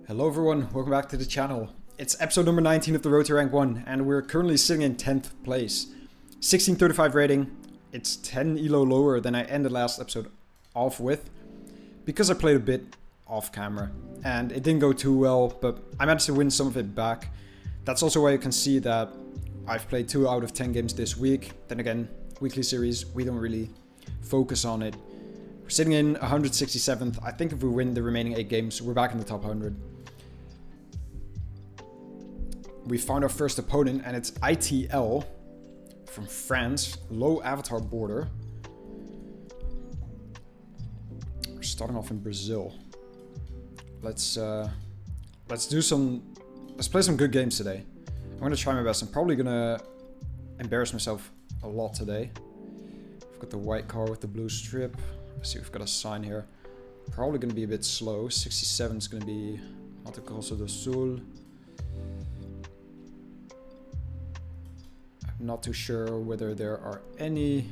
Hello everyone, welcome back to the channel. It's episode number 19 of the Road to Rank 1 and we're currently sitting in 10th place. 1635 rating, it's 10 elo lower than I ended last episode off with. Because I played a bit off camera and it didn't go too well, but I managed to win some of it back. That's also why you can see that I've played 2 out of 10 games this week. Then again, weekly series, we don't really focus on it. We're sitting in 167th. I think if we win the remaining 8 games, we're back in the top 100. We found our first opponent and it's ITL from France. Low avatar border. We're starting off in Brazil. Let's play some good games today. I'm gonna try my best. I'm probably gonna embarrass myself a lot today. We've got the white car with the blue strip. Let's see, we've got a sign here. Probably gonna be a bit slow. 67 is gonna be Mato Grosso do Sul. Not too sure whether there are any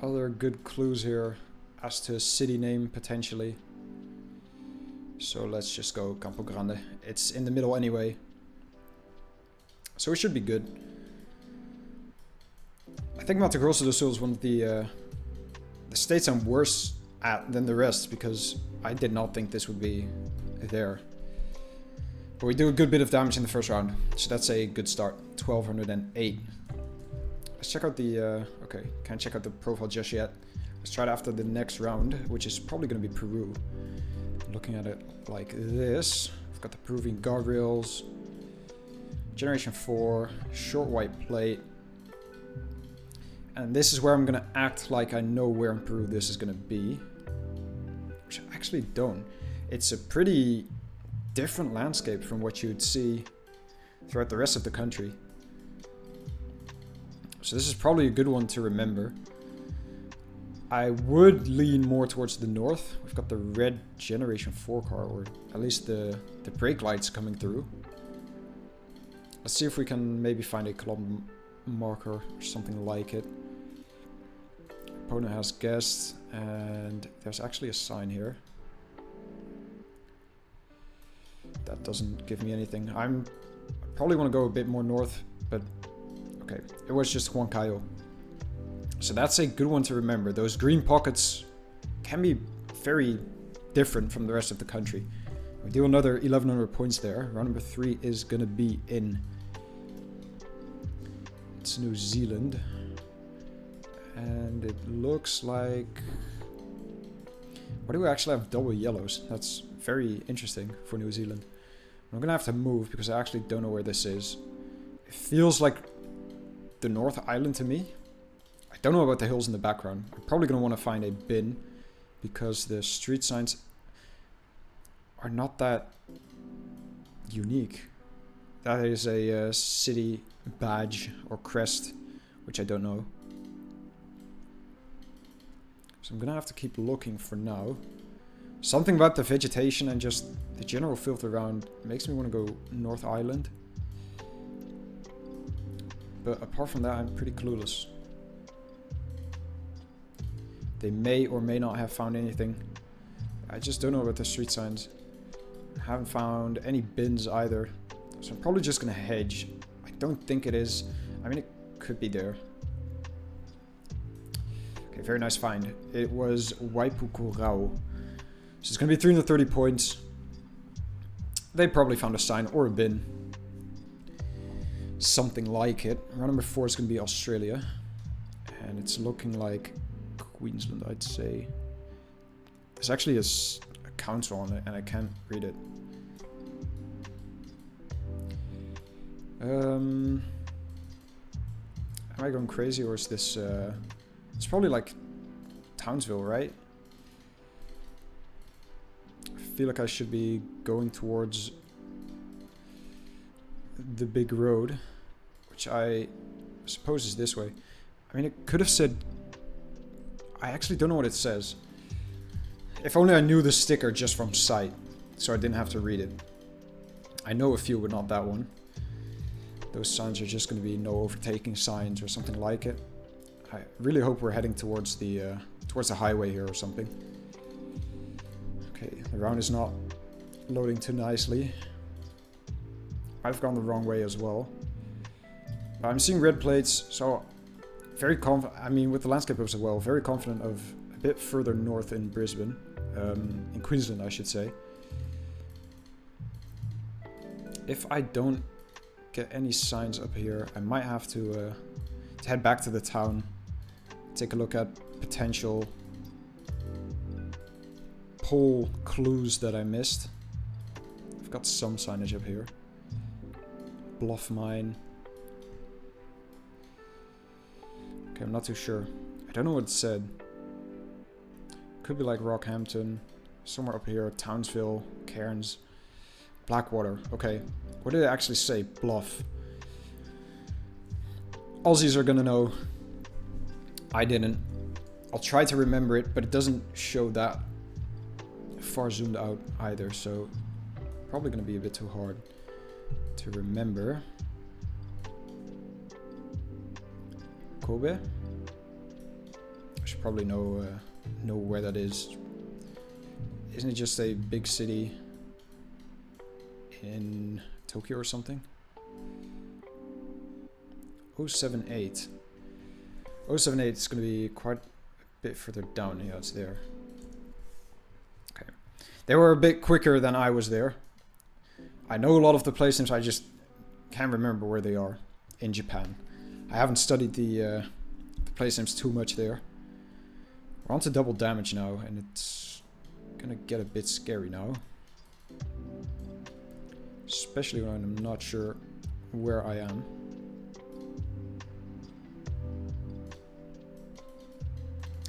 other good clues here as to a city name potentially. So let's just go Campo Grande. It's in the middle anyway. So it should be good. I think Mato Grosso do Sul is one of the states I'm worse at than the rest because I did not think this would be there. But we do a good bit of damage in the first round, so that's a good start. 1208. Let's check out the, okay, can't check out the profile just yet. Let's try it after the next round, which is probably going to be Peru. Looking at it like this, we've got the Peruvian guardrails, Generation 4, short white plate. And this is where I'm going to act like I know where in Peru this is going to be. Which I actually don't. It's a pretty different landscape from what you'd see throughout the rest of the country. So this is probably a good one to remember. I would lean more towards the north. We've got the red Generation 4 car, or at least the brake lights coming through. Let's see if we can maybe find a club marker or something like it. Opponent has guessed, and there's actually a sign here. That doesn't give me anything. I probably want to go a bit more north, but okay. It was just Huancayo. So that's a good one to remember. Those green pockets can be very different from the rest of the country. We do another 1100 points there. Round number 3 is going to be in... It's New Zealand. And it looks like... Why do we actually have double yellows? That's very interesting for New Zealand. I'm gonna have to move because I actually don't know where this is. It feels like the North Island to me. I don't know about the hills in the background. I'm probably gonna want to find a bin because the street signs are not that unique. That is a city badge or crest, which I don't know. So I'm gonna have to keep looking for now. Something about the vegetation and just the general filth around makes me want to go North Island. But apart from that, I'm pretty clueless. They may or may not have found anything. I just don't know about the street signs. I haven't found any bins either. So I'm probably just going to hedge. I don't think it is. I mean, it could be there. Okay, very nice find. It was Waipukurau. So it's going to be 330 points. They probably found a sign or a bin. Something like it. Round number 4 is going to be Australia. And it's looking like Queensland, I'd say. There's actually a council on it and I can't read it. Am I going crazy or is this... it's probably like Townsville, right? I feel like I should be going towards the big road, which I suppose is this way. I mean, it could have said... I actually don't know what it says. If only I knew the sticker just from sight, so I didn't have to read it. I know a few, but not that one. Those signs are just going to be no overtaking signs or something like it. I really hope we're heading towards the highway here or something. Okay, the round is not loading too nicely. I've gone the wrong way as well. But I'm seeing red plates, so very confident. I mean, with the landscape as well, very confident of a bit further north in Brisbane, in Queensland, I should say. If I don't get any signs up here, I might have to head back to the town, take a look at potential pole clues that I missed. I've got some signage up here. Bluff mine. Okay, I'm not too sure. I don't know what it said. Could be like Rockhampton, somewhere up here, Townsville, Cairns, Blackwater. Okay, what did it actually say? Bluff. Aussies are gonna know. I didn't. I'll try to remember it, but it doesn't show that far zoomed out either, so probably gonna be a bit too hard to remember. Kobe? I should probably know where that is. Isn't it just a big city in Tokyo or something? 078. 078 is going to be quite a bit further down. Yeah, it's there. Okay. They were a bit quicker than I was there. I know a lot of the place names, I just can't remember where they are in Japan. I haven't studied the place names too much there. We're on to double damage now, and it's gonna get a bit scary now. Especially when I'm not sure where I am.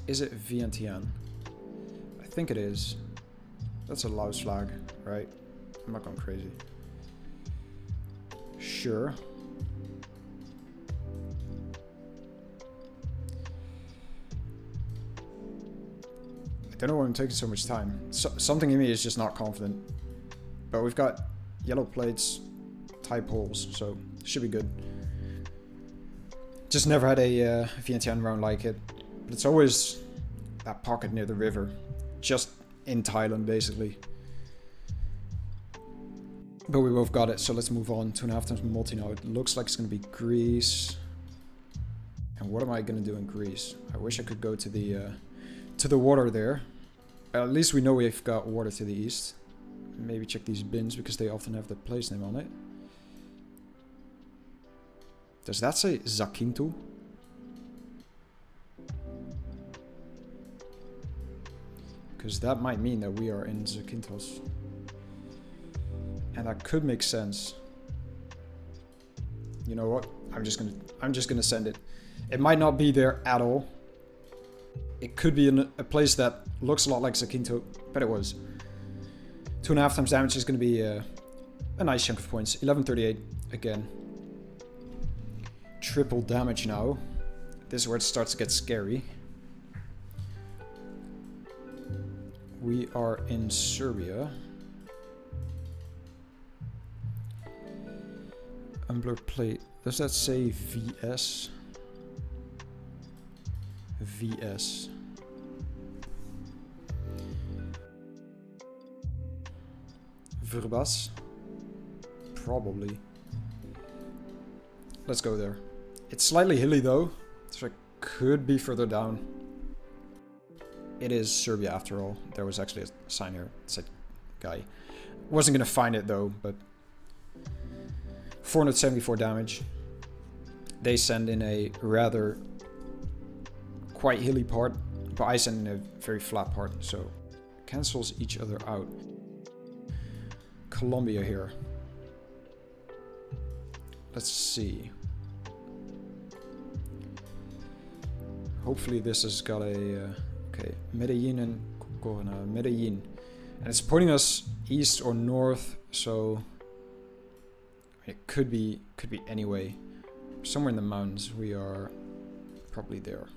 Is it Vientiane? I think it is. That's a Laos flag, right? I'm not going crazy. Sure. I don't know why I'm taking so much time. Something in me is just not confident. But we've got yellow plates, Thai poles, so should be good. Just never had a Vientiane round like it. But it's always that pocket near the river. Just in Thailand, basically. But we both got it, so let's move on. 2.5 times multi now. It looks like it's going to be Greece. And what am I going to do in Greece? I wish I could go to the water there. At least we know we've got water to the east. Maybe check these bins, because they often have the place name on it. Does that say Zakynthos? Because that might mean that we are in Zakynthos. And that could make sense. You know what? I'm just gonna send it. It might not be there at all. It could be in a place that looks a lot like Zakynthos, but it was. 2.5 times damage is gonna be a nice chunk of points. 1138 again. Triple damage now. This is where it starts to get scary. We are in Serbia. Unblurred plate. Does that say VS? VS. Verbas? Probably. Let's go there. It's slightly hilly though, so it could be further down. It is Serbia after all. There was actually a sign here that said guy. Wasn't gonna find it though, but 474 damage. They send in a rather quite hilly part, but I send in a very flat part, so cancels each other out. Colombia here. Let's see. Hopefully this has got a okay, Medellin and Corona, Medellin, and it's pointing us east or north, so it could be anyway. Somewhere in the mountains. We are probably there.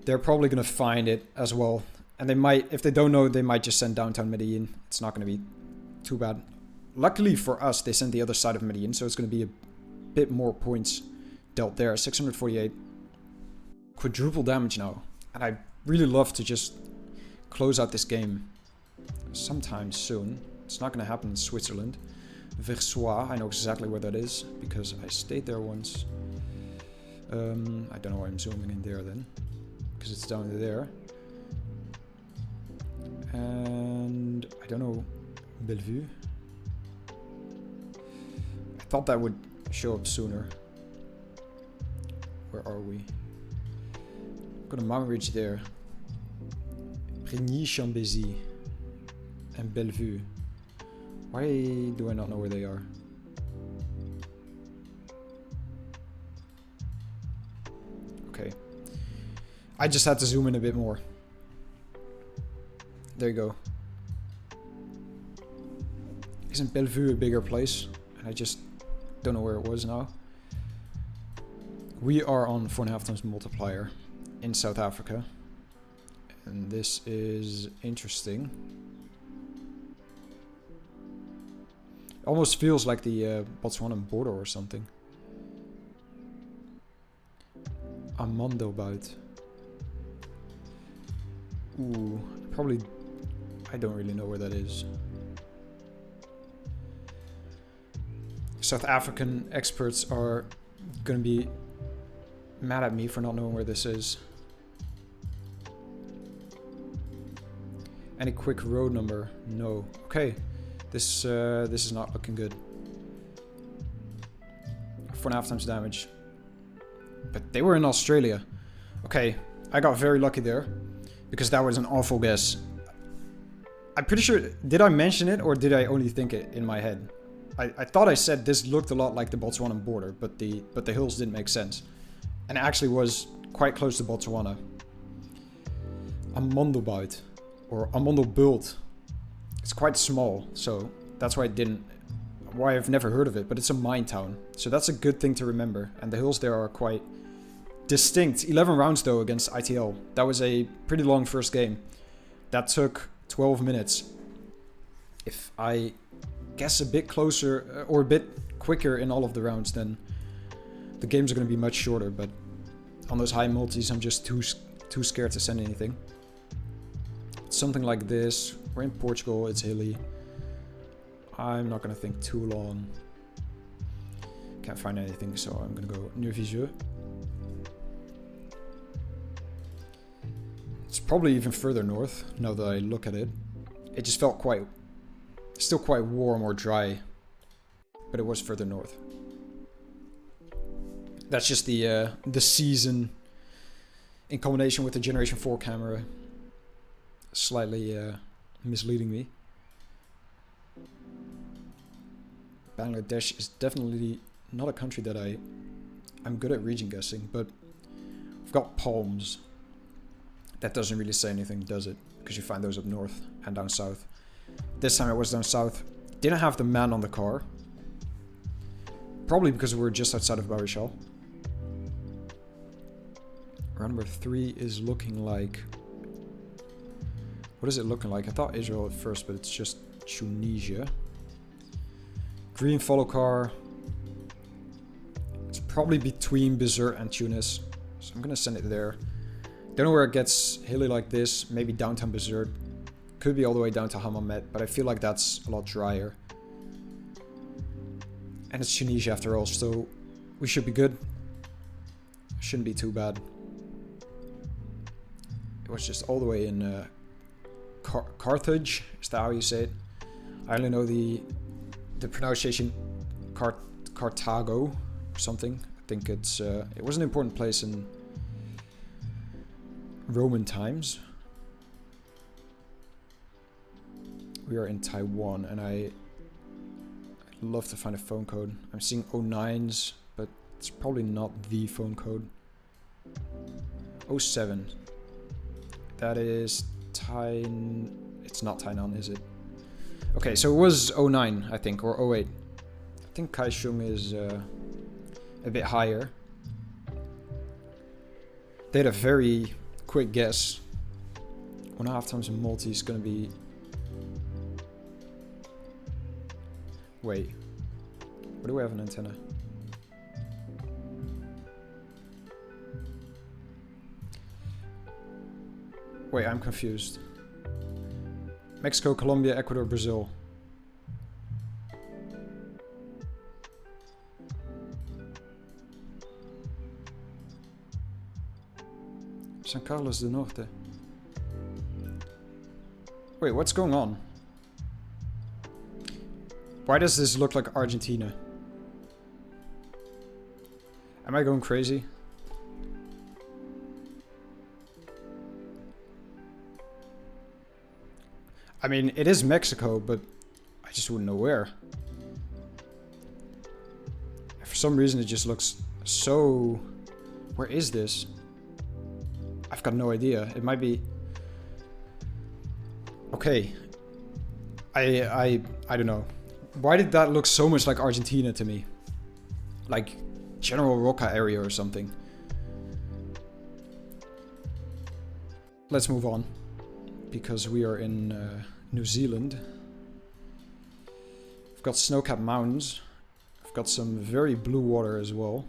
They're probably gonna find it as well, and they might, if they don't know, they might just send downtown Medellin. It's not gonna be too bad. Luckily for us, they sent the other side of Medellin, so it's gonna be a bit more points dealt there. 648. Quadruple damage now, and I really love to just close out this game sometime soon. It's not going to happen in Switzerland. Versoix, I know exactly where that is because I stayed there once. I don't know why I'm zooming in there then, because it's down there. And I don't know, Bellevue. I thought that would show up sooner. Where are we? Got a mountain ridge there. Prigny-Chambézy and Bellevue. Why do I not know where they are? Okay. I just had to zoom in a bit more. There you go. Isn't Bellevue a bigger place? I just don't know where it was now. We are on 4.5 times multiplier in South Africa. And this is interesting. Almost feels like the Botswana border or something. Amandelbuit. Ooh, probably... I don't really know where that is. South African experts are gonna be mad at me for not knowing where this is. Any quick road number? No. Okay. This is not looking good. 4.5 times damage. But they were in Australia. Okay, I got very lucky there. Because that was an awful guess. I'm pretty sure... Did I mention it or did I only think it in my head? I thought I said this looked a lot like the Botswanan border, but the hills didn't make sense. And it actually was quite close to Botswana. Amandelbuit. Or Amandelbult. It's quite small, so that's why I've never heard of it, but it's a mine town. So that's a good thing to remember. And the hills there are quite distinct. 11 rounds though against ITL. That was a pretty long first game. That took 12 minutes. If I guess a bit closer or a bit quicker in all of the rounds, then the games are going to be much shorter. But on those high multis, I'm just too scared to send anything. Something like this. We're in Portugal, it's hilly. I'm not gonna think too long. Can't find anything, so I'm gonna go Neuvisieux. It's probably even further north, now that I look at it. It just felt still quite warm or dry. But it was further north. That's just the season in combination with the Generation 4 camera. Slightly misleading me. Bangladesh is definitely not a country that I'm good at region guessing, but we've got palms. That doesn't really say anything, does it? Because you find those up north and down south. This time it was down south. Didn't have the man on the car. Probably because we were just outside of Barishal. Round number 3 is looking like... What is it looking like? I thought Israel at first, but it's just Tunisia. Green follow car. It's probably between Bizerte and Tunis. So I'm going to send it there. Don't know where it gets hilly like this. Maybe downtown Bizerte. Could be all the way down to Hammamet, but I feel like that's a lot drier. And it's Tunisia after all, so we should be good. Shouldn't be too bad. It was just all the way in... Carthage, is that how you say it? I only know the pronunciation Carthago or something. I think it was an important place in Roman times. We are in Taiwan and I'd love to find a phone code. I'm seeing 09s, but it's probably not the phone code. 07. That is it's not Tainan, is it? Okay, so it was 09, I think, or 08. I think Kaishung is a bit higher. They had a very quick guess. 1.5 times a multi is going to be... Wait. Where do we have an antenna? Wait, I'm confused. Mexico, Colombia, Ecuador, Brazil. San Carlos del Norte. Wait, what's going on? Why does this look like Argentina? Am I going crazy? I mean, it is Mexico, but I just wouldn't know where. For some reason, it just looks so... Where is this? I've got no idea. It might be... Okay. I don't know. Why did that look so much like Argentina to me? Like General Roca area or something. Let's move on. Because we are in New Zealand. I've got snow-capped mountains. I've got some very blue water as well.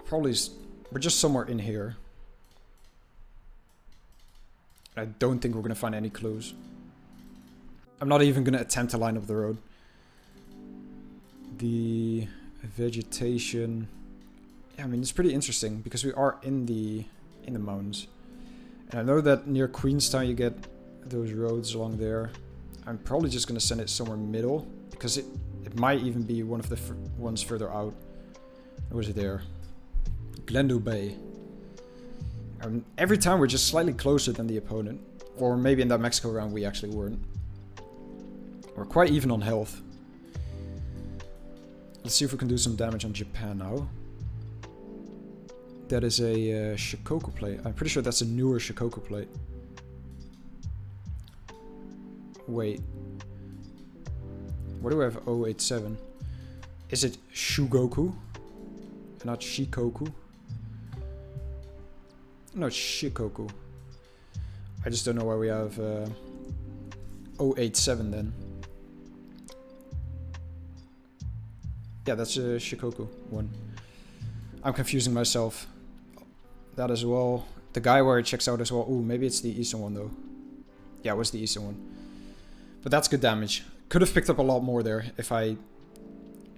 Probably, we're just somewhere in here. I don't think we're going to find any clues. I'm not even going to attempt to line up the road. The vegetation... Yeah, I mean, it's pretty interesting because we are in the mountains. And I know that near Queenstown you get those roads along there. I'm probably just going to send it somewhere middle because it might even be one of the ones further out. Or was it there? Glendale Bay. Every time we're just slightly closer than the opponent. Or maybe in that Mexico round we actually weren't. We're quite even on health. Let's see if we can do some damage on Japan now. That is a Shikoku plate. I'm pretty sure that's a newer Shikoku plate. Wait. Where do we have 087? Is it Shugoku? Not Shikoku? No, it's Shikoku. I just don't know why we have 087 then. Yeah, that's a Shikoku one. I'm confusing myself. That as well. The guy where it checks out as well. Ooh, maybe it's the eastern one though. Yeah, it was the eastern one. But that's good damage. Could have picked up a lot more there if I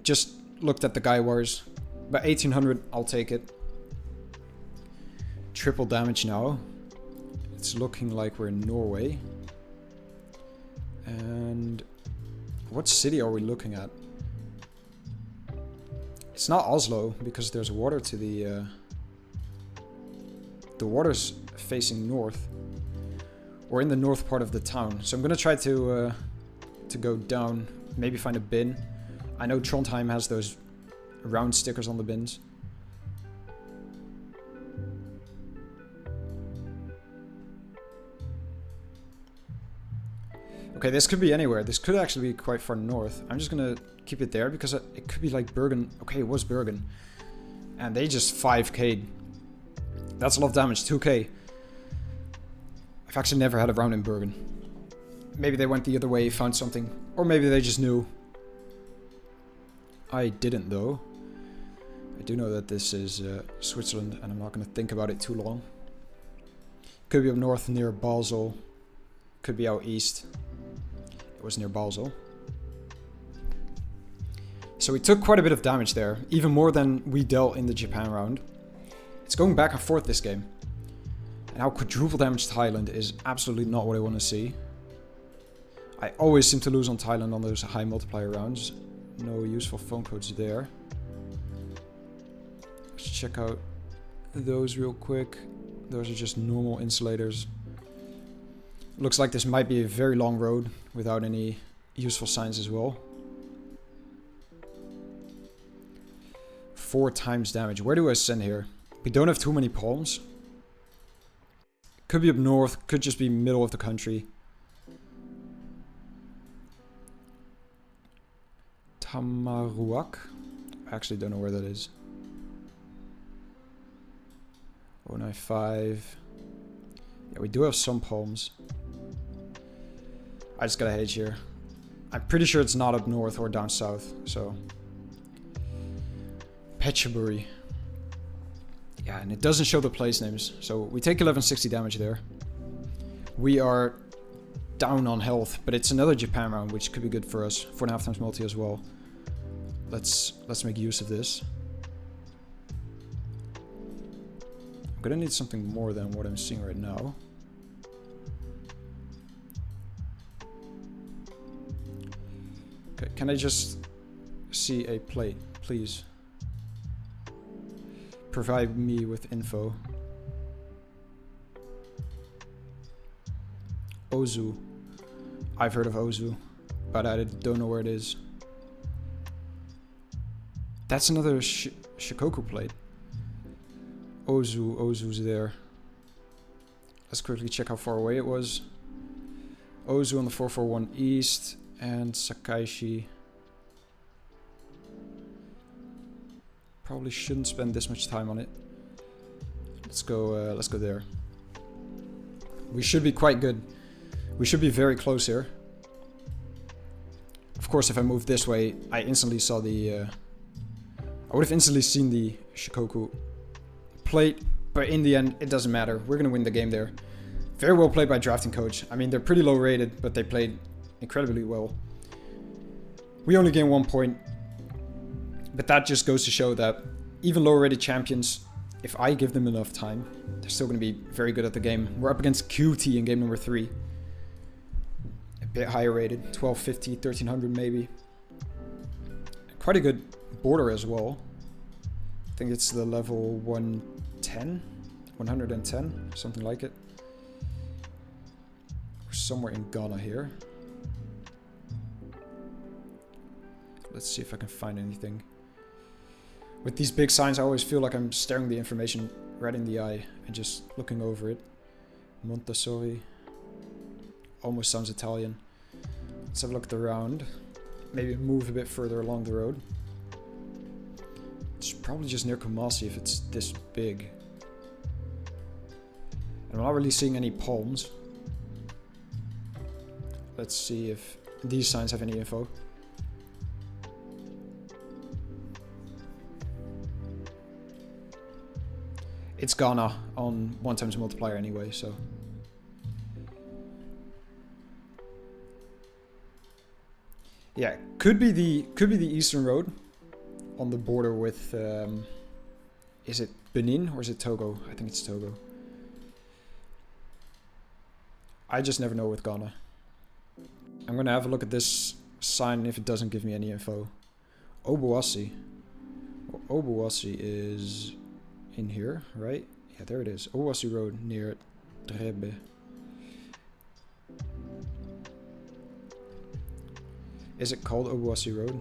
just looked at the guy wires. But 1800, I'll take it. Triple damage now. It's looking like we're in Norway. And what city are we looking at? It's not Oslo because there's water to the water's facing north. We're in the north part of the town, so I'm gonna try to go down, maybe find a bin. I know Trondheim has those round stickers on the bins. Okay, this could be anywhere. This could actually be quite far north. I'm just gonna keep it there because it could be like Bergen. Okay, it was Bergen. And they just 5k'd. That's a lot of damage, 2k. I've actually never had a round in Bergen. Maybe they went the other way, found something. Or maybe they just knew. I didn't though. I do know that this is Switzerland and I'm not going to think about it too long. Could be up north near Basel. Could be out east. It was near Basel. So we took quite a bit of damage there. Even more than we dealt in the Japan round. It's going back and forth this game. And how quadruple damage Thailand is absolutely not what I want to see. I always seem to lose on Thailand on those high multiplier rounds. No useful phone codes there. Let's check out those real quick. Those are just normal insulators. Looks like this might be a very long road without any useful signs as well. 4 times damage. Where do I send here? We don't have too many palms. Could be up north, could just be middle of the country. Tamaruak? I actually don't know where that is. 095. Yeah, we do have some palms. I just got a hedge here. I'm pretty sure it's not up north or down south, so. Phetchaburi. Yeah, and it doesn't show the place names. So we take 1160 damage there. We are down on health, but it's another Japan round, which could be good for us. 4.5 times multi as well. Let's make use of this. I'm gonna need something more than what I'm seeing right now. Okay, can I just see a plate, please? Provide me with info. Ozu. I've heard of Ozu, but I don't know where it is. That's another Shikoku plate. Ozu's there. Let's quickly check how far away it was. Ozu on the 441 east, and Sakaishi. Probably shouldn't spend this much time on it. Let's go there. We should be quite good. We should be very close here. Of course, if I move this way, I instantly saw the... I would have instantly seen the Shikoku plate, but in the end, it doesn't matter. We're going to win the game there. Very well played by drafting coach. I mean, they're pretty low rated, but they played incredibly well. We only gained 1 point, but that just goes to show that even low rated champions, if I give them enough time, they're still going to be very good at the game. We're up against QT in game number 3. A bit higher rated, 1250, 1300 maybe. Quite a good border as well. I think it's the level 110, 110, something like it. We're somewhere in Ghana here. Let's see if I can find anything. With these big signs, I always feel like I'm staring the information right in the eye and just looking over it. Montessori. Almost sounds Italian. Let's have a look at the round. Maybe move a bit further along the road. It's probably just near Kumasi if it's this big. And I'm not really seeing any palms. Let's see if these signs have any info. It's Ghana on 1 times multiplier anyway, so. Yeah, could be the Eastern Road on the border with is it Benin or is it Togo? I think it's Togo. I just never know with Ghana. I'm gonna have a look at this sign if it doesn't give me any info. Obuasi. Well, Obuasi is in here, right? Yeah, there it is. Obuasi Road near Trebe. Is it called Obuasi Road?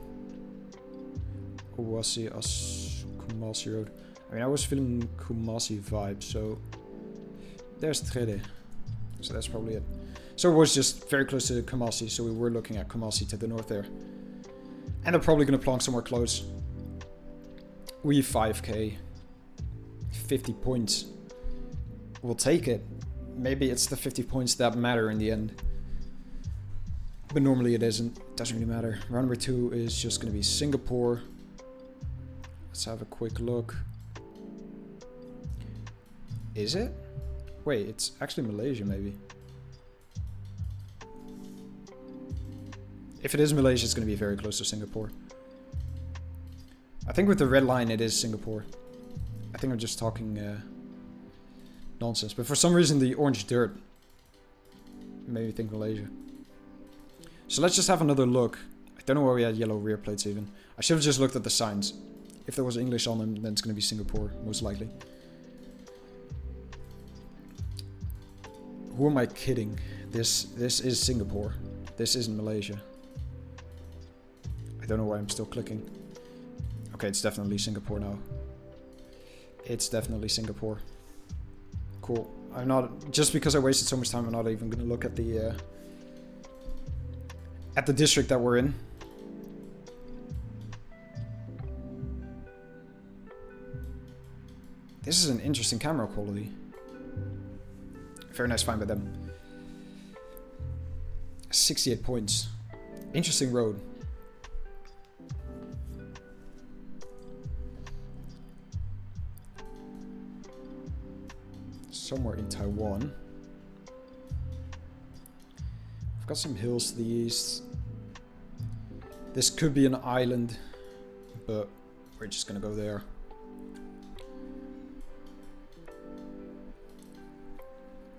Obuasi as Kumasi Road. I mean, I was feeling Kumasi vibe, so there's Trede. So that's probably it. So it was just very close to Kumasi, so we were looking at Kumasi to the north there. And they're probably going to plonk somewhere close. We 5k. 50 points. We'll take it. Maybe it's the 50 points that matter in the end. But normally it isn't. It doesn't really matter. Round number 2 is just going to be Singapore. Let's have a quick look. Is it? Wait, it's actually Malaysia maybe. If it is Malaysia, it's going to be very close to Singapore. I think with the red line, it is Singapore. I think I'm just talking nonsense. But for some reason, the orange dirt made me think Malaysia. So let's just have another look. I don't know why we had yellow rear plates even. I should have just looked at the signs. If there was English on them, then it's going to be Singapore, most likely. Who am I kidding? This is Singapore. This isn't Malaysia. I don't know why I'm still clicking. Okay, it's definitely Singapore now. It's definitely Singapore. Cool. I'm not, just because I wasted so much time, I'm not even going to look at the district that we're in. This is an interesting camera quality. Very nice find by them. 68 points. Interesting road. somewhere in Taiwan. I've got some hills to the east. This could be an island, but we're just gonna go there.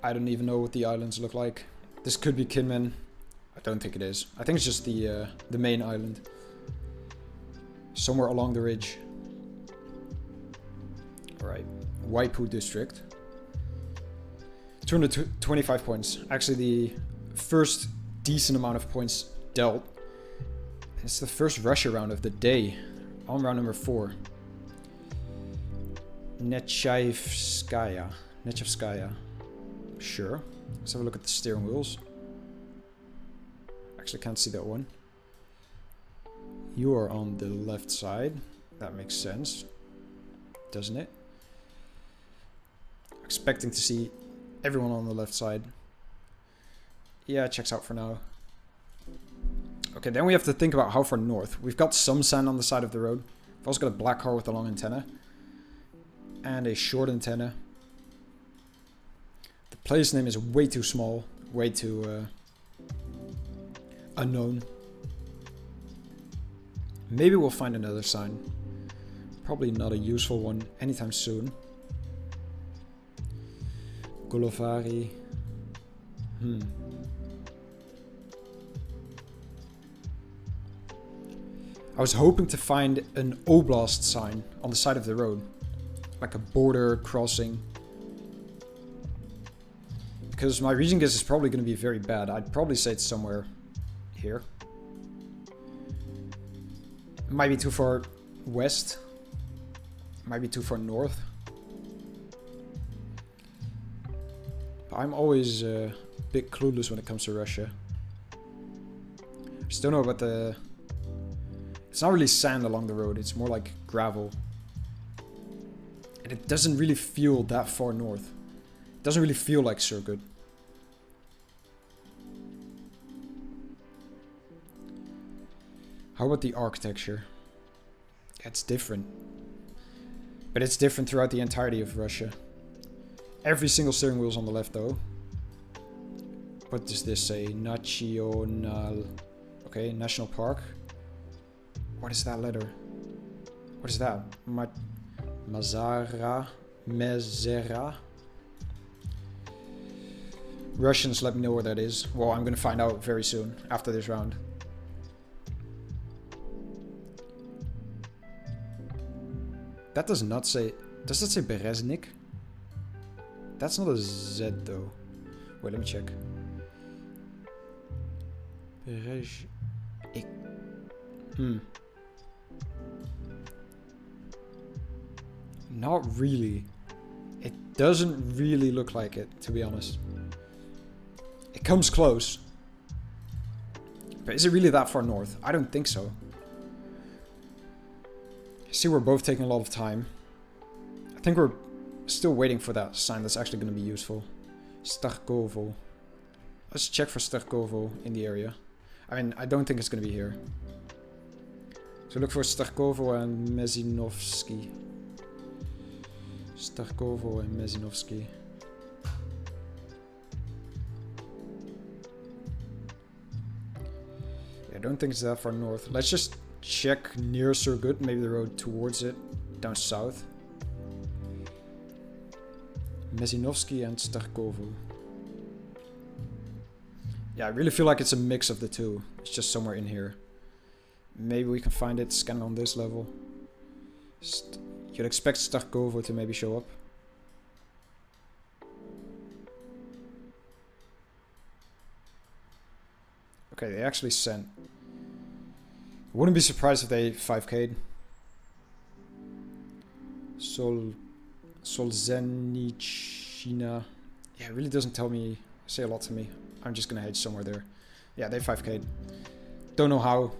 I don't even know what the islands look like. This could be Kinmen. I don't think it is. I think it's just the main island. Somewhere along the ridge. Alright. Waipu district. 225 points. Actually the first decent amount of points dealt. It's the first Russia round of the day. On round number 4. Nechayevskaya. Sure. Let's have a look at the steering wheels. Actually can't see that one. You are on the left side. That makes sense. Doesn't it? Expecting to see everyone on the left side. Yeah, it checks out for now. Okay, then we have to think about how far north. We've got some sand on the side of the road. We've also got a black car with a long antenna. And a short antenna. The place name is way too small. Way too unknown. Maybe we'll find another sign. Probably not a useful one anytime soon. Golovari. I was hoping to find an oblast sign on the side of the road. Like a border crossing. Because my region guess is probably going to be very bad. I'd probably say it's somewhere here. Might be too far west. Might be too far north. But I'm always a bit clueless when it comes to Russia. I just don't know about the... It's not really sand along the road, it's more like gravel. And it doesn't really feel that far north. It doesn't really feel like Surgut. How about the architecture? It's different. But it's different throughout the entirety of Russia. Every single steering wheel is on the left though. What does this say? National... Okay, National Park. What is that letter? What is that? Mazara? Mezera? Russians, let me know where that is. Well, I'm gonna find out very soon, after this round. That does not say... Does that say Bereznik? That's not a Z though. Wait, let me check. Not really. It doesn't really look like it, to be honest. It comes close. But is it really that far north? I don't think so. See, we're both taking a lot of time. I think we're still waiting for that sign that's actually going to be useful. Starkovo. Let's check for Starkovo in the area. I mean, I don't think it's going to be here. So look for Starkovo and Mezinovsky. Starkovo and Mezinovsky. Yeah, I don't think it's that far north. Let's just check near Surgut, maybe the road towards it, down south. Mezinovsky and Starkovo. Yeah, I really feel like it's a mix of the two. It's just somewhere in here. Maybe we can find it scanning on this level. You'd expect Starkovo to maybe show up. Okay, they actually sent. I wouldn't be surprised if they 5k'd. Solzhenitshyna. Yeah, it really doesn't say a lot to me. I'm just gonna head somewhere there. Yeah, they 5k'd. Don't know how.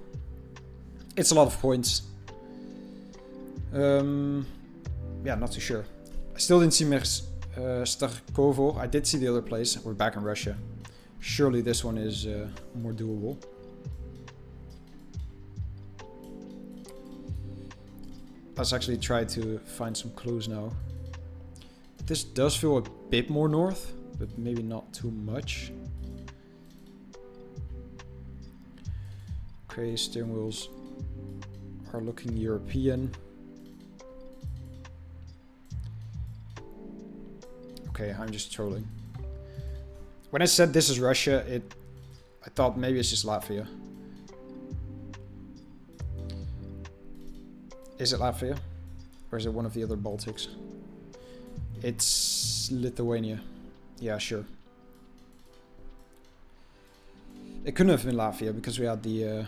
It's a lot of points. Yeah, not too sure. I still didn't see Starkovo. I did see the other place. We're back in Russia. Surely this one is more doable. Let's actually try to find some clues now. This does feel a bit more north, but maybe not too much. Okay, steering wheels are looking European. Okay, I'm just trolling. When I said this is Russia, I thought maybe it's just Latvia. Is it Latvia? Or is it one of the other Baltics? It's Lithuania. Yeah, sure. It couldn't have been Latvia because we had the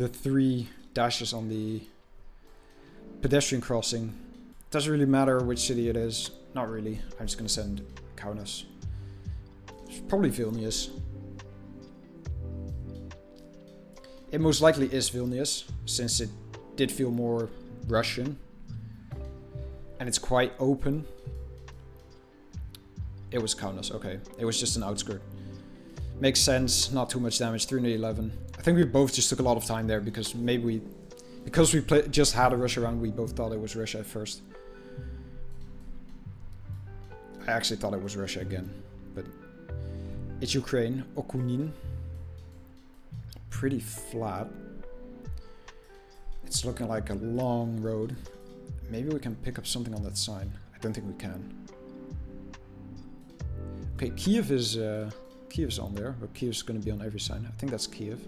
3 dashes on the pedestrian crossing. Doesn't really matter which city it is. Not really. I'm just gonna send Kaunas. It's probably Vilnius. It most likely is Vilnius, since it did feel more Russian. And it's quite open. It was Kaunas, okay. It was just an outskirt. Makes sense, not too much damage, 311. I think we both just took a lot of time there because maybe because we just had a Russia round, we both thought it was Russia at first. I actually thought it was Russia again, but it's Ukraine, Okunin. Pretty flat. It's looking like a long road. Maybe we can pick up something on that sign. I don't think we can. Okay, Kiev is on there, but Kiev's going to be on every sign. I think that's Kiev.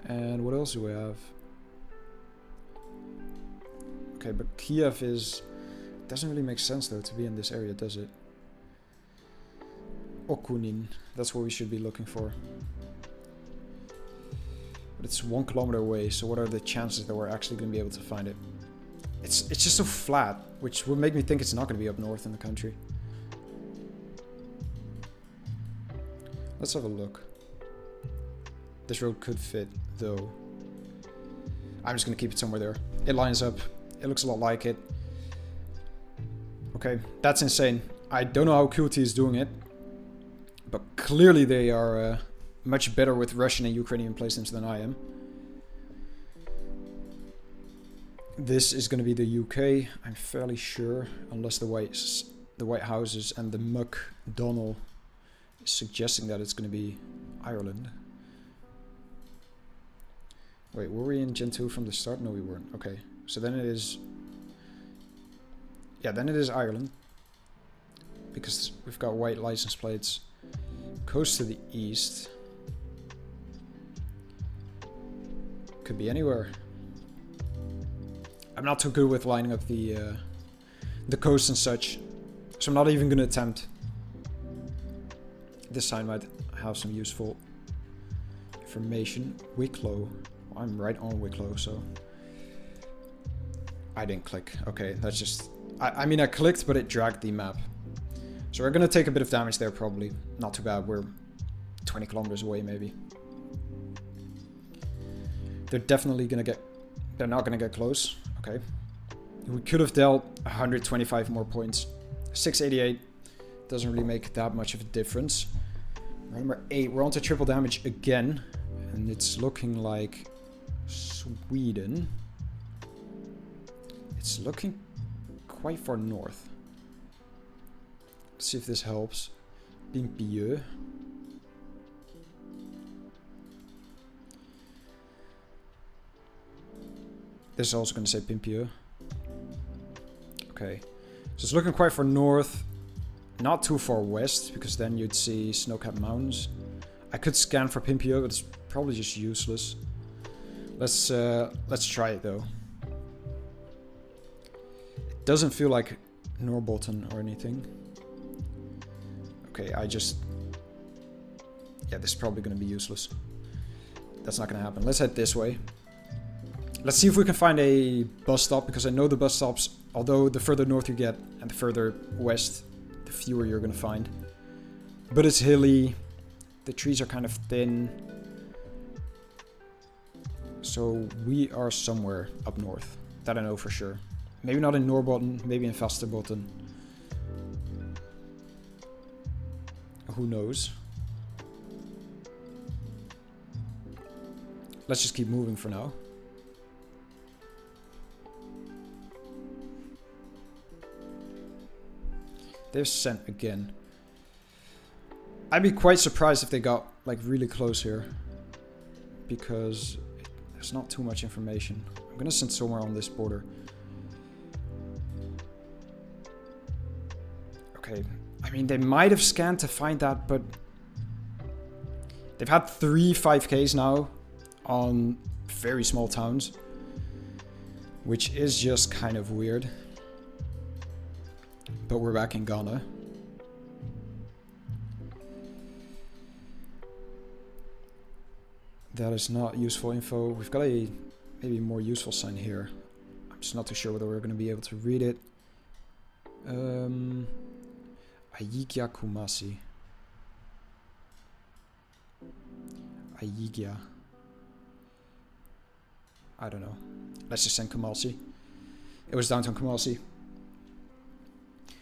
And what else do we have? Okay, but Kiev is... Doesn't really make sense though to be in this area, does it? Okunin, that's what we should be looking for. But it's 1 kilometer away, so what are the chances that we're actually going to be able to find it? It's just so flat, which would make me think it's not going to be up north in the country. Let's have a look. This road could fit, though. I'm just going to keep it somewhere there. It lines up. It looks a lot like it. Okay, that's insane. I don't know how QT is doing it. But clearly they are much better with Russian and Ukrainian placements than I am. This is going to be the UK, I'm fairly sure, unless the White Houses and the McDonnell is suggesting that it's going to be Ireland. Wait, were we in Gen 2 from the start? No, we weren't. Okay, so then it is... Yeah, then it is Ireland. Because we've got white license plates. Coast to the east. Could be anywhere. I'm not too good with lining up the coast and such, so I'm not even going to attempt. This sign might have some useful information. Wicklow. I'm right on Wicklow, so... I didn't click. Okay, that's just... I mean, I clicked, but it dragged the map. So we're going to take a bit of damage there, probably. Not too bad. We're 20 kilometers away, maybe. They're definitely going to get... They're not going to get close. Okay. We could have dealt 125 more points. 688. Doesn't really make that much of a difference. Number 8. We're on to triple damage again. And it's looking like Sweden. It's looking quite far north. Let's see if this helps. Pimpieu. This is also going to say Pimpieu. Okay. So it's looking quite far north. Not too far west, because then you'd see snow-capped mountains. I could scan for Pimpieu, but it's probably just useless. Let's try it though. It doesn't feel like Norrbotten or anything. Okay, yeah, this is probably going to be useless. That's not going to happen. Let's head this way. Let's see if we can find a bus stop, because I know the bus stops, although the further north you get and the further west, the fewer you're going to find. But it's hilly. The trees are kind of thin. So we are somewhere up north. That I know for sure. Maybe not in Norrbotten, maybe in Västerbotten. Who knows? Let's just keep moving for now. They've sent again. I'd be quite surprised if they got like really close here, because there's not too much information. I'm gonna send somewhere on this border. Okay, I mean, they might have scanned to find that, but they've had 3 5Ks now on very small towns, which is just kind of weird. But we're back in Ghana. That is not useful info. We've got a maybe more useful sign here. I'm just not too sure whether we're going to be able to read it. Ayigya Kumasi. Ayigya. I don't know. Let's just send Kumasi. It was downtown Kumasi.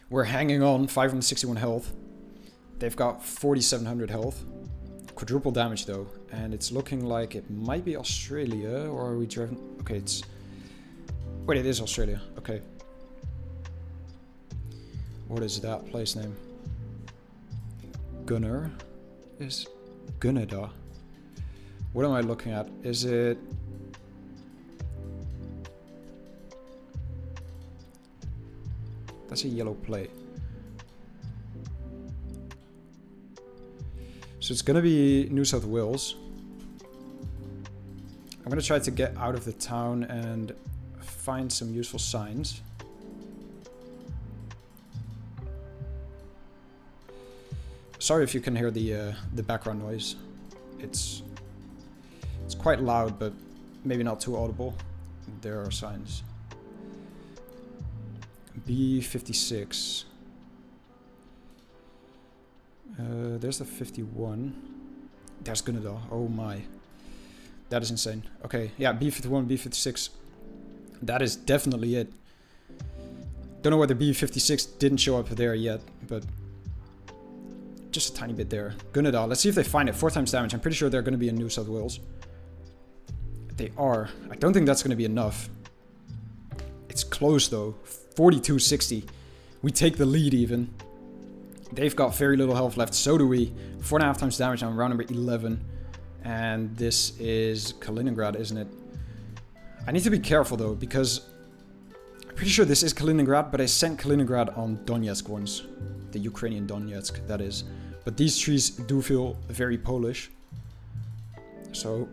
We're hanging on, 561 health. They've got 4,700 health. Quadruple damage though. And it's looking like it might be Australia, or are we driven? Okay, it's... Wait, it is Australia. Okay. What is that place name? Gunner? Is Gunneda? What am I looking at? Is it... That's a yellow plate. So it's gonna be New South Wales. I'm gonna try to get out of the town and find some useful signs. Sorry if you can hear the background noise. It's quite loud, but maybe not too audible. There are signs. B56. There's the 51. There's Gunnedahl. Oh my. That is insane. Okay, yeah, B51, B56. That is definitely it. Don't know whether B56 didn't show up there yet, but just a tiny bit there. Gunnedahl. Let's see if they find it. 4 times damage. I'm pretty sure they're going to be in New South Wales. They are. I don't think that's going to be enough. It's close though. 4260. We take the lead even. They've got very little health left. So do we. 4.5 times damage on round number 11. And this is Kaliningrad, isn't it? I need to be careful though, because I'm pretty sure this is Kaliningrad, but I sent Kaliningrad on Donetsk once. The Ukrainian Donetsk, that is. But these trees do feel very Polish. So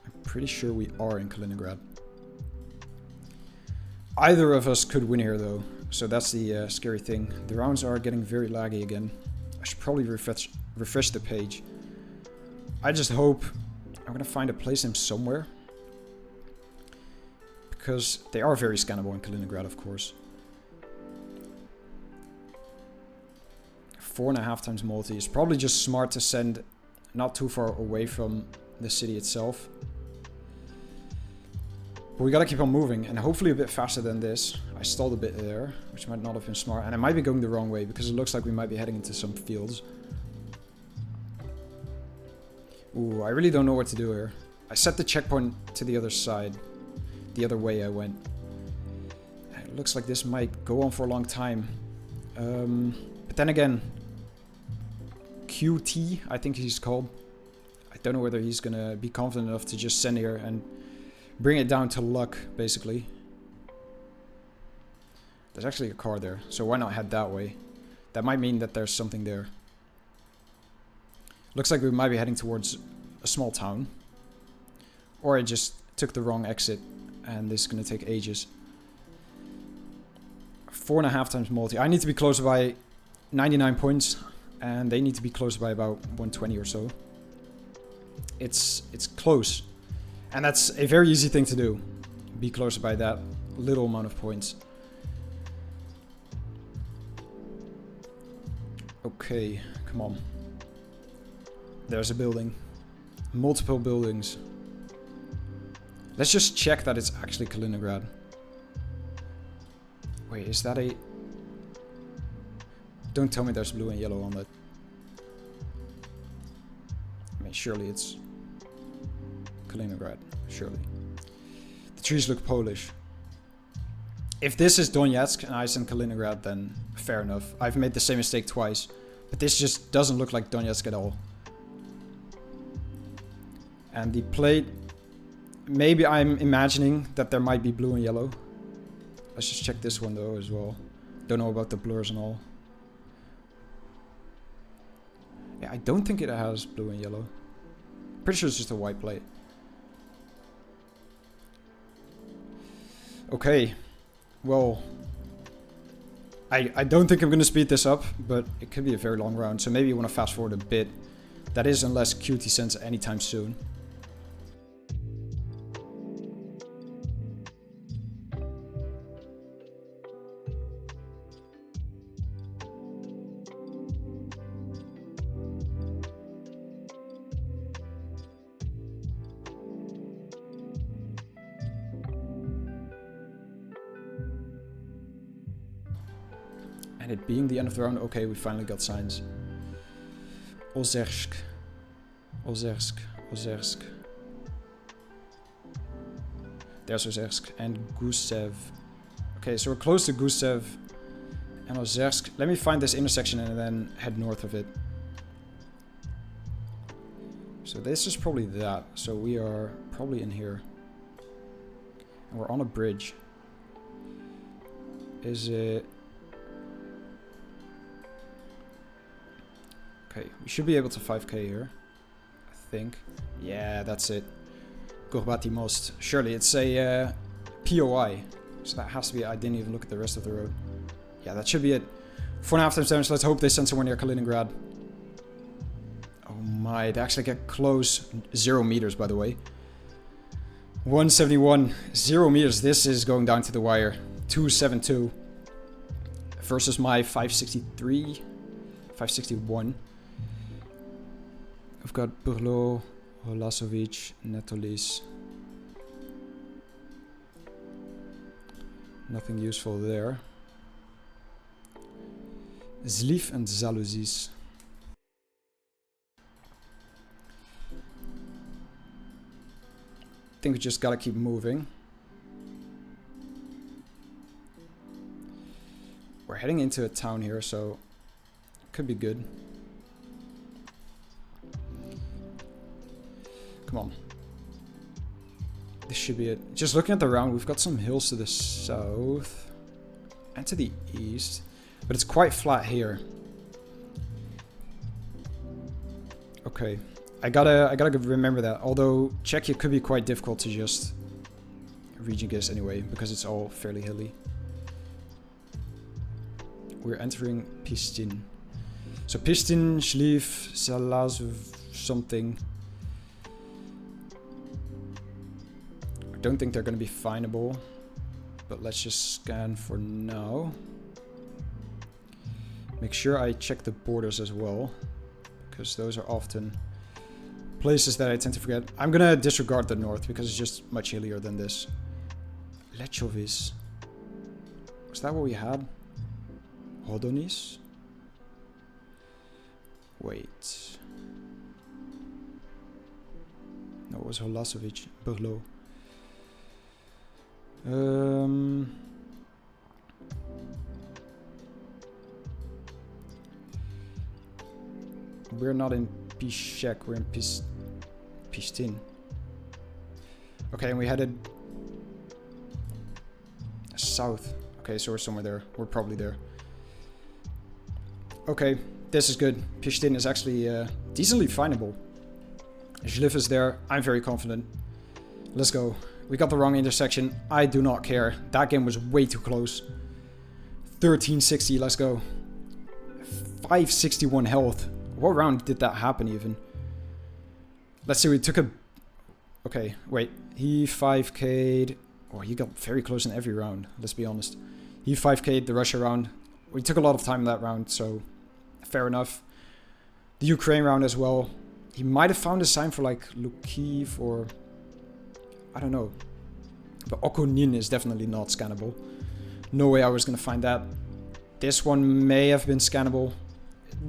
I'm pretty sure we are in Kaliningrad. Either of us could win here though, so that's the scary thing. The rounds are getting very laggy again. I should probably refresh the page. I just hope I'm gonna find a place name somewhere, because they are very scannable in Kaliningrad, of course. 4.5 times multi is probably just smart to send not too far away from the city itself. But we gotta keep on moving, and hopefully a bit faster than this. I stalled a bit there, which might not have been smart, and I might be going the wrong way, because it looks like we might be heading into some fields. Ooh, I really don't know what to do here. I set the checkpoint to the other side. The other way I went. It looks like this might go on for a long time. But then again, QT, I think he's called. I don't know whether he's gonna be confident enough to just send here and bring it down to luck, basically. There's actually a car there, so why not head that way? That might mean that there's something there. Looks like we might be heading towards a small town. Or I just took the wrong exit, and this is gonna take ages. 4.5 times multi. I need to be closer by 99 points, and they need to be closer by about 120 or so. It's close. And that's a very easy thing to do. Be closer by that little amount of points. Okay, come on. There's a building. Multiple buildings. Let's just check that it's actually Kaliningrad. Wait, is that a... Don't tell me there's blue and yellow on that. I mean, surely it's Kaliningrad. Surely. The trees look Polish. If this is Donetsk and I send Kaliningrad, then fair enough. I've made the same mistake twice. But this just doesn't look like Donetsk at all. And the plate... Maybe I'm imagining that there might be blue and yellow. Let's just check this one though as well. Don't know about the blurs and all. Yeah, I don't think it has blue and yellow. Pretty sure it's just a white plate. Okay. Well, I don't think I'm going to speed this up, but it could be a very long round, so maybe you want to fast forward a bit. That is unless QT sends anytime soon. And it being the end of the round, okay, we finally got signs. Ozersk. Ozersk. Ozersk. There's Ozersk and Gusev. Okay, so we're close to Gusev and Ozersk. Let me find this intersection and then head north of it. So this is probably that. So we are probably in here. And we're on a bridge. Is it... Okay, we should be able to 5k here, I think. Yeah, that's it. Gorbati Most. Surely it's a POI. So that has to be... I didn't even look at the rest of the road. Yeah, that should be it. 4.5 times damage. Let's hope they send somewhere near Kaliningrad. Oh my, they actually get close. 0 meters, by the way. 171. 0 meters. This is going down to the wire. 272. Versus my 563. 561. I've got Burlo, Holasovic, Netolis. Nothing useful there. Zliv and Zaluzis. I think we just gotta keep moving. We're heading into a town here, so could be good. Come on. This should be it. Just looking at the round, we've got some hills to the south and to the east, but it's quite flat here. Okay, I gotta remember that. Although Czechia could be quite difficult to just region guess anyway, because it's all fairly hilly. We're entering Pistin. So Pistin, Schlief, Salazov, something. I don't think they're going to be findable, but let's just scan for now. Make sure I check the borders as well, because those are often places that I tend to forget. I'm going to disregard the north because it's just much hillier than this. Lechovis. Was that what we had? Hodonis? Wait. No, it was Holasovic. Burlo. We're not in Pishek, we're in Pistin. Okay, and we headed south. Okay, so we're somewhere there. We're probably there. Okay, this is good. Pistin is actually decently findable. Zliv is there. I'm very confident. Let's go. We got the wrong intersection. I do not care. That game was way too close. 1360, let's go. 561 health. What round did that happen even? Let's see, we took a... Okay, wait. He 5k'd... Oh, he got very close in every round, let's be honest. He 5k'd the Russia round. We took a lot of time in that round, so fair enough. The Ukraine round as well. He might have found a sign for like Lukiv or... I don't know. But Okonin is definitely not scannable. No way I was going to find that. This one may have been scannable.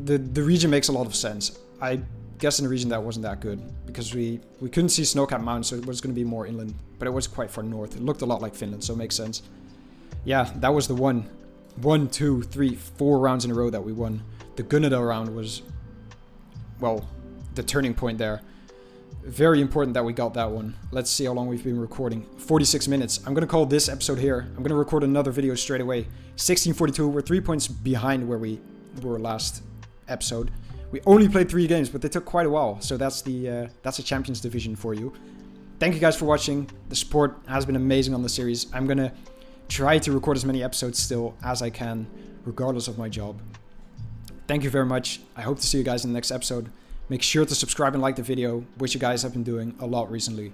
The region makes a lot of sense. I guess in a region that wasn't that good. Because we couldn't see snow-capped mountains, so it was going to be more inland. But it was quite far north. It looked a lot like Finland, so it makes sense. Yeah, that was the one. 1, 2, 3, 4 rounds in a row that we won. The Gunnedahl round was, well, the turning point there. Very important that we got that one. Let's see how long we've been recording. 46 minutes. I'm going to call this episode here. I'm going to record another video straight away. 16:42. We're 3 points behind where we were last episode. We only played 3 games, but they took quite a while. So that's a Champions Division for you. Thank you guys for watching. The support has been amazing on the series. I'm going to try to record as many episodes still as I can, regardless of my job. Thank you very much. I hope to see you guys in the next episode. Make sure to subscribe and like the video, which you guys have been doing a lot recently.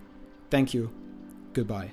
Thank you. Goodbye.